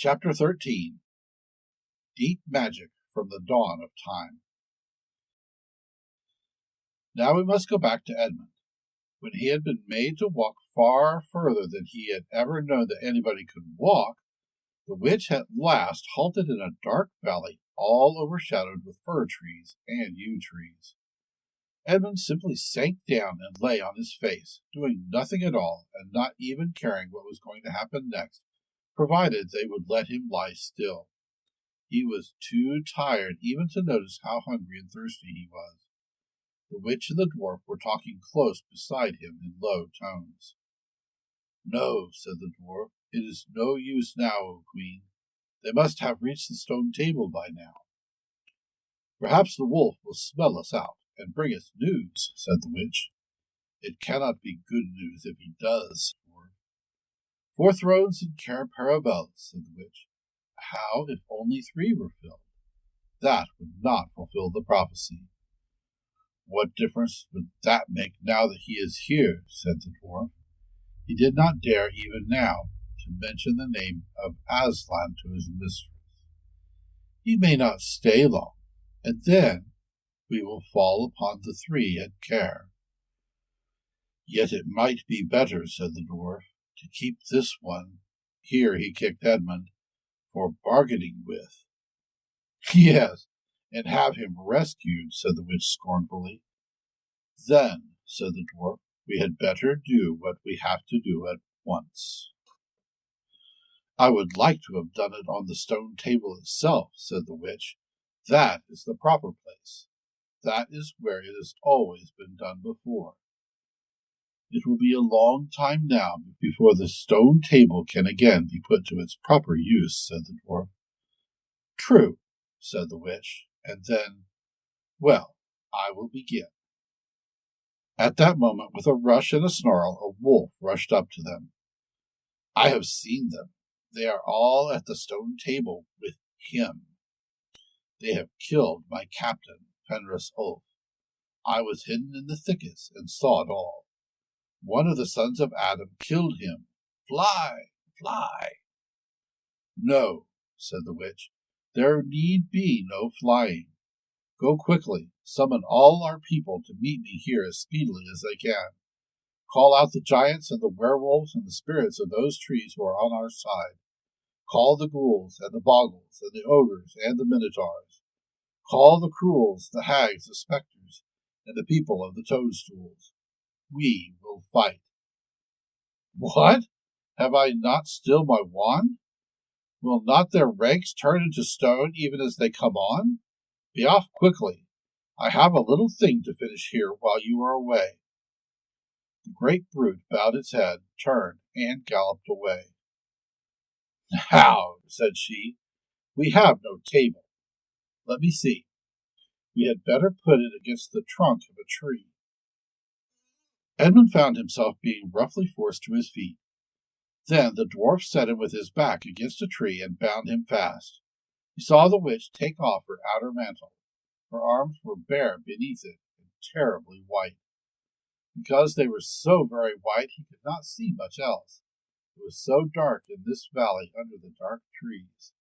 Chapter 13. Deep Magic from the Dawn of Time. Now we must go back to Edmund. When he had been made to walk far further than he had ever known that anybody could walk, the witch at last halted in a dark valley all overshadowed with fir trees and yew trees. Edmund simply sank down and lay on his face, doing nothing at all and not even caring what was going to happen next, provided they would let him lie still. He was too tired even to notice how hungry and thirsty he was. The witch and the dwarf were talking close beside him in low tones. "No," said the dwarf, "it is no use now, O queen. They must have reached the stone table by now." "Perhaps the wolf will smell us out and bring us news," said the witch. "It cannot be good news if he does." "4 thrones and caravels," said the witch. "How if only 3 were filled? That would not fulfill the prophecy." "What difference would that make now that he is here?" said the dwarf. He did not dare even now to mention the name of Aslan to his mistress. "He may not stay long, and then we will fall upon the 3 at care." "Yet it might be better," said the dwarf, "to keep this one," here he kicked Edmund, "for bargaining with." "Yes, and have him rescued," said the witch scornfully. "Then," said the dwarf, "we had better do what we have to do at once." "I would like to have done it on the stone table itself," said the witch. "That is the proper place. That is where it has always been done before." "It will be a long time now before the stone table can again be put to its proper use," said the dwarf. "True," said the witch, and then, "Well, I will begin." At that moment, with a rush and a snarl, a wolf rushed up to them. "I have seen them. They are all at the stone table with him. They have killed my captain, Fenris Ulf. I was hidden in the thickets and saw it all. One of the sons of Adam killed him. Fly, fly." "No," said the witch. "There need be no flying. Go quickly, summon all our people to meet me here as speedily as they can. Call out the giants and the werewolves and the spirits of those trees who are on our side. Call the ghouls and the bogles and the ogres and the minotaurs. Call the cruels, the hags, the spectres, and the people of the toadstools. We will fight." "What? Have I not still my wand? Will not their ranks turn into stone even as they come on? Be off quickly. I have a little thing to finish here while you are away." The great brute bowed its head, turned, and galloped away. "Now," said she, "we have no table. Let me see. We had better put it against the trunk of a tree." Edmund found himself being roughly forced to his feet. Then the dwarf set him with his back against a tree and bound him fast. He saw the witch take off her outer mantle. Her arms were bare beneath it and terribly white. Because they were so very white, he could not see much else. It was so dark in this valley under the dark trees.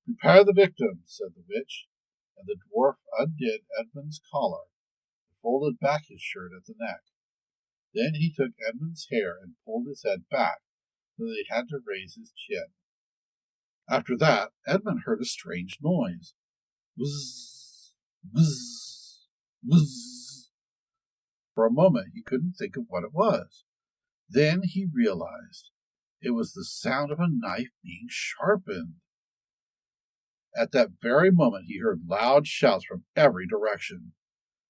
"Prepare the victim," said the witch, and the dwarf undid Edmund's collar and folded back his shirt at the neck. Then he took Edmund's hair and pulled his head back so that he had to raise his chin. After that, Edmund heard a strange noise. Whizz, whizz, whizz. For a moment he couldn't think of what it was. Then he realized it was the sound of a knife being sharpened. At that very moment he heard loud shouts from every direction,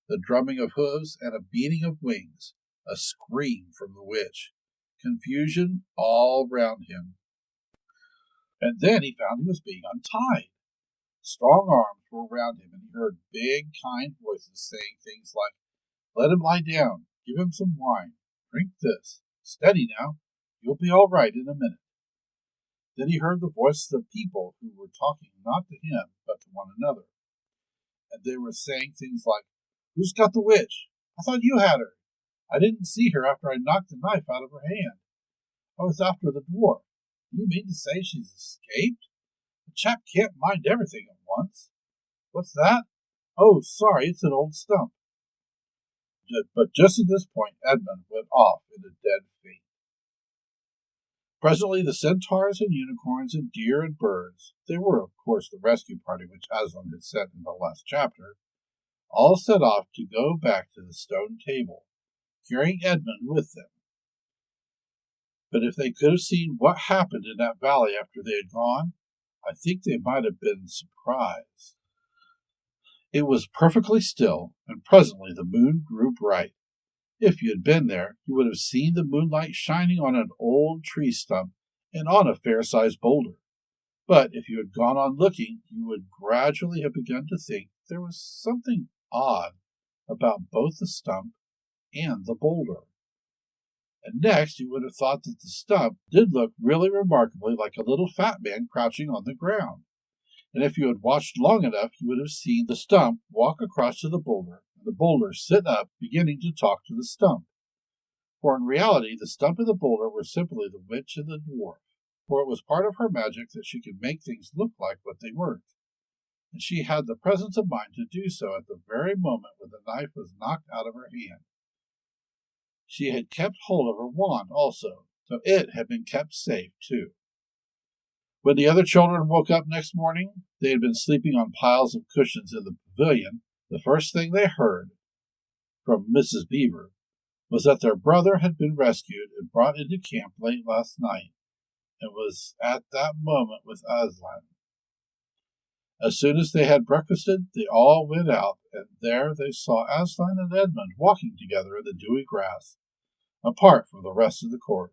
the drumming of hooves and a beating of wings, a scream from the witch, confusion all round him. And then he found he was being untied. Strong arms were around him, and he heard big, kind voices saying things like, "Let him lie down, give him some wine, drink this, steady now, you'll be all right in a minute." Then he heard the voices of people who were talking not to him, but to one another. And they were saying things like, "Who's got the witch? I thought you had her. I didn't see her after I knocked the knife out of her hand. I was after the dwarf. You mean to say she's escaped? A chap can't mind everything at once. What's that? Oh, sorry, it's an old stump. But just at this point, Edmund went off in a dead faint. Presently, the centaurs and unicorns and deer and birds, they were, of course, the rescue party which Aslan had sent in the last chapter, all set off to go back to the stone table, carrying Edmund with them. But if they could have seen what happened in that valley after they had gone, I think they might have been surprised. It was perfectly still, and presently the moon grew bright. If you had been there, you would have seen the moonlight shining on an old tree stump and on a fair-sized boulder. But if you had gone on looking, you would gradually have begun to think there was something odd about both the stump and the boulder. And next you would have thought that the stump did look really remarkably like a little fat man crouching on the ground. And if you had watched long enough, you would have seen the stump walk across to the boulder, and the boulder sit up, beginning to talk to the stump. For in reality, the stump and the boulder were simply the witch and the dwarf, for it was part of her magic that she could make things look like what they weren't. And she had the presence of mind to do so at the very moment when the knife was knocked out of her hand. She had kept hold of her wand also, so it had been kept safe too. When the other children woke up next morning, they had been sleeping on piles of cushions in the pavilion. The first thing they heard from Mrs. Beaver was that their brother had been rescued and brought into camp late last night, and was at that moment with Aslan. As soon as they had breakfasted, they all went out, and there they saw Aslan and Edmund walking together in the dewy grass, apart from the rest of the court.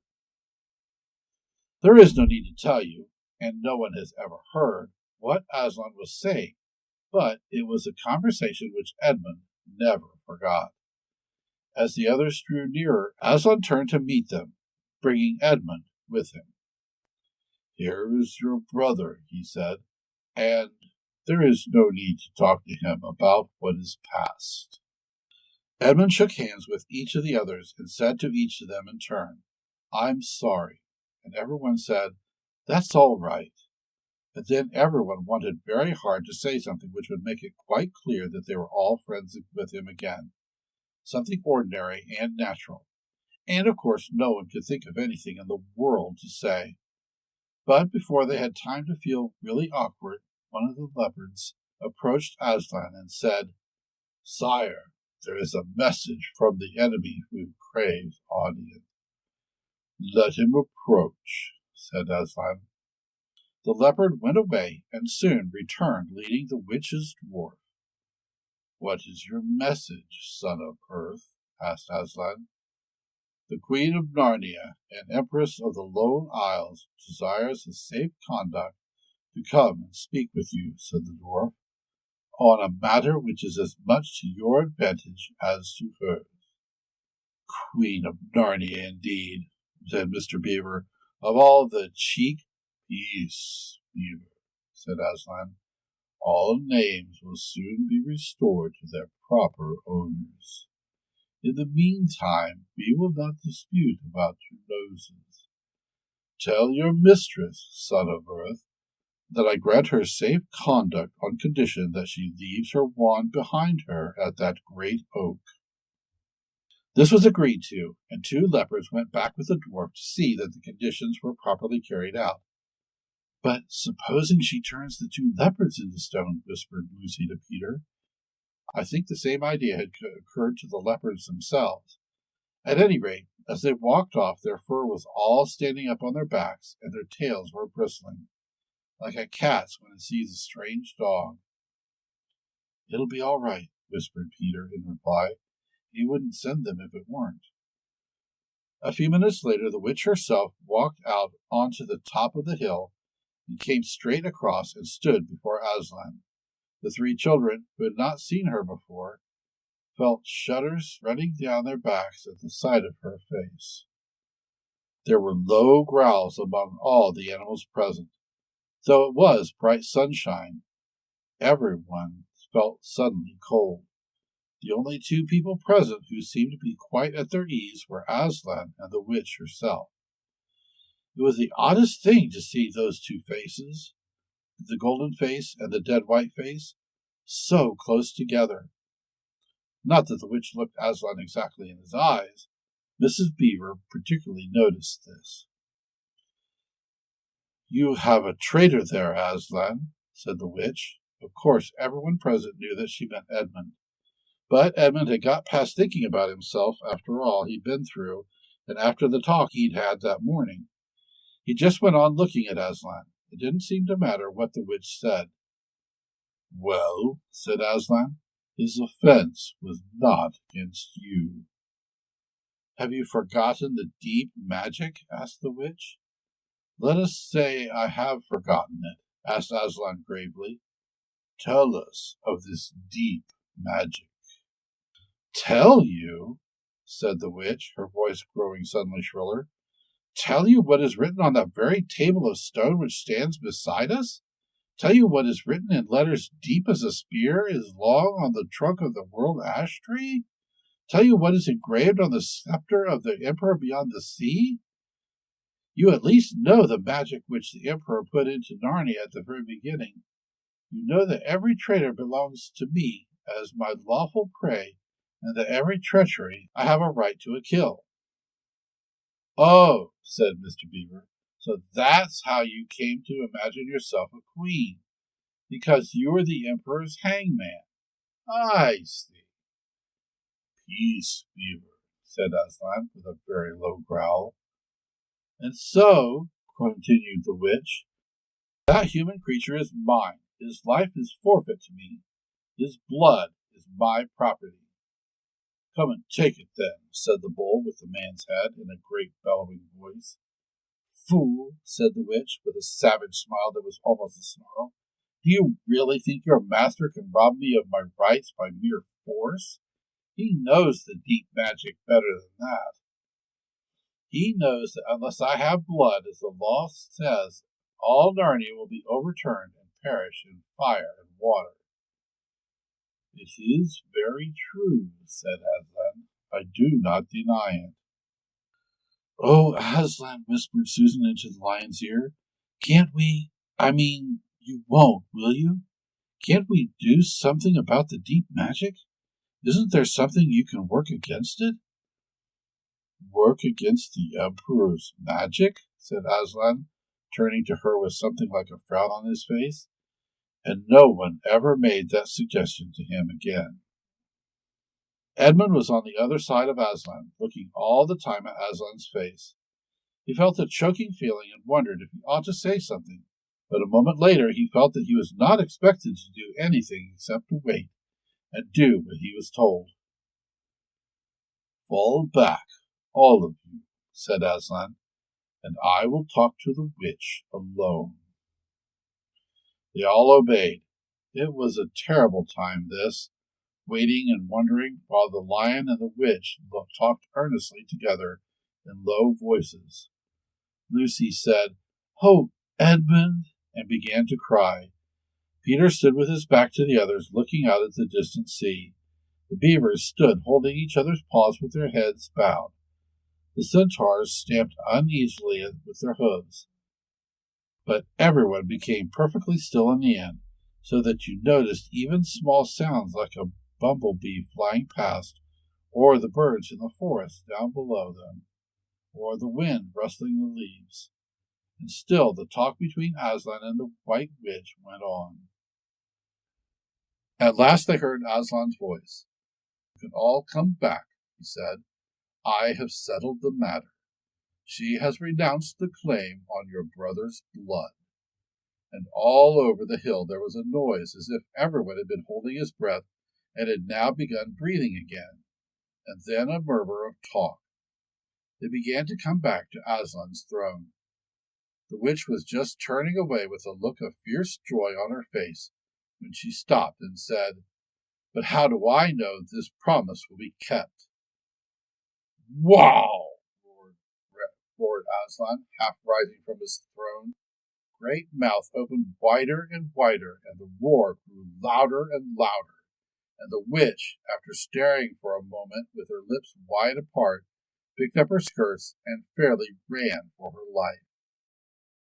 There is no need to tell you, and no one has ever heard, what Aslan was saying, but it was a conversation which Edmund never forgot. As the others drew nearer, Aslan turned to meet them, bringing Edmund with him. "Here is your brother," he said, "and there is no need to talk to him about what is past." Edmund shook hands with each of the others and said to each of them in turn, "I'm sorry," and everyone said, "That's all right." But then everyone wanted very hard to say something which would make it quite clear that they were all friends with him again, something ordinary and natural, and of course no one could think of anything in the world to say. But before they had time to feel really awkward, one of the leopards approached Aslan and said, "Sire, there is a message from the enemy who craves audience." "Let him approach," said Aslan. The leopard went away and soon returned leading the witch's dwarf. "What is your message, son of earth?" asked Aslan. "The Queen of Narnia and Empress of the Lone Isles desires a safe conduct to come and speak with you," said the dwarf, "on a matter which is as much to your advantage as to hers." "Queen of Narnia, indeed," said Mr. Beaver. "Of all the cheek—" "Peace, Beaver," said Aslan. "All names will soon be restored to their proper owners. In the meantime, we will not dispute about your noses. Tell your mistress, son of earth, that I grant her safe conduct on condition that she leaves her wand behind her at that great oak." This was agreed to, and 2 leopards went back with the dwarf to see that the conditions were properly carried out. "But supposing she turns the 2 leopards into stone," whispered Lucy to Peter. I think the same idea had occurred to the leopards themselves. At any rate, as they walked off, their fur was all standing up on their backs, and their tails were bristling, like a cat's when it sees a strange dog. "It'll be all right," whispered Peter in reply. "He wouldn't send them if it weren't." A few minutes later, the witch herself walked out onto the top of the hill and came straight across and stood before Aslan. The 3 children, who had not seen her before, felt shudders running down their backs at the sight of her face. There were low growls among all the animals present. Though it was bright sunshine, everyone felt suddenly cold. The only 2 people present who seemed to be quite at their ease were Aslan and the witch herself. It was the oddest thing to see those two faces, the golden face and the dead white face, so close together. Not that the witch looked Aslan exactly in his eyes. Mrs. Beaver particularly noticed this. "You have a traitor there, Aslan," said the witch. Of course, everyone present knew that she meant Edmund. But Edmund had got past thinking about himself after all he'd been through, and after the talk he'd had that morning. He just went on looking at Aslan. It didn't seem to matter what the witch said. "Well," said Aslan, "his offense was not against you." "Have you forgotten the deep magic?" asked the witch. "Let us say I have forgotten it," asked Aslan gravely. "Tell us of this deep magic." "Tell you?" said the witch, her voice growing suddenly shriller. "Tell you what is written on that very table of stone which stands beside us? Tell you what is written in letters deep as a spear is long on the trunk of the world ash tree? Tell you what is engraved on the scepter of the emperor beyond the sea? You at least know the magic which the emperor put into Narnia at the very beginning. You know that every traitor belongs to me as my lawful prey, and that every treachery I have a right to a kill." "Oh," said Mr. Beaver, "so that's how you came to imagine yourself a queen, because you were the emperor's hangman. I see." "Peace, Beaver," said Aslan, with a very low growl. "And so," continued the witch, "that human creature is mine. His life is forfeit to me. His blood is my property." "Come and take it, then," said the bull with the man's head in a great bellowing voice. "Fool," said the witch, with a savage smile that was almost a snarl. "Do you really think your master can rob me of my rights by mere force? He knows the deep magic better than that. He knows that unless I have blood, as the law says, all Narnia will be overturned and perish in fire and water." "It is very true," said Aslan. "I do not deny it." "Oh, Aslan," whispered Susan into the lion's ear, "can't you won't, will you? Can't we do something about the deep magic? Isn't there something you can work against it?" "Work against the emperor's magic?" said Aslan, turning to her with something like a frown on his face. And no one ever made that suggestion to him again. Edmund was on the other side of Aslan, looking all the time at Aslan's face. He felt a choking feeling and wondered if he ought to say something, but a moment later he felt that he was not expected to do anything except to wait and do what he was told. "Fall back, all of you," said Aslan, "and I will talk to the witch alone." They all obeyed. It was a terrible time, this, waiting and wondering while the lion and the witch talked earnestly together in low voices. Lucy said, "Oh, Edmund," and began to cry. Peter stood with his back to the others, looking out at the distant sea. The beavers stood holding each other's paws with their heads bowed. The centaurs stamped uneasily with their hooves. But everyone became perfectly still in the end, so that you noticed even small sounds like a bumblebee flying past, or the birds in the forest down below them, or the wind rustling the leaves. And still the talk between Aslan and the White Witch went on. At last they heard Aslan's voice. "You can all come back," he said. "I have settled the matter. She has renounced the claim on your brother's blood." And all over the hill there was a noise as if everyone had been holding his breath and had now begun breathing again, and then a murmur of talk. They began to come back to Aslan's throne. The witch was just turning away with a look of fierce joy on her face when she stopped and said, "But how do I know this promise will be kept?" "Wow!" roared Aslan, half rising from his throne. Great mouth opened wider and wider, and the roar grew louder and louder, and the witch, after staring for a moment with her lips wide apart, picked up her skirts and fairly ran for her life.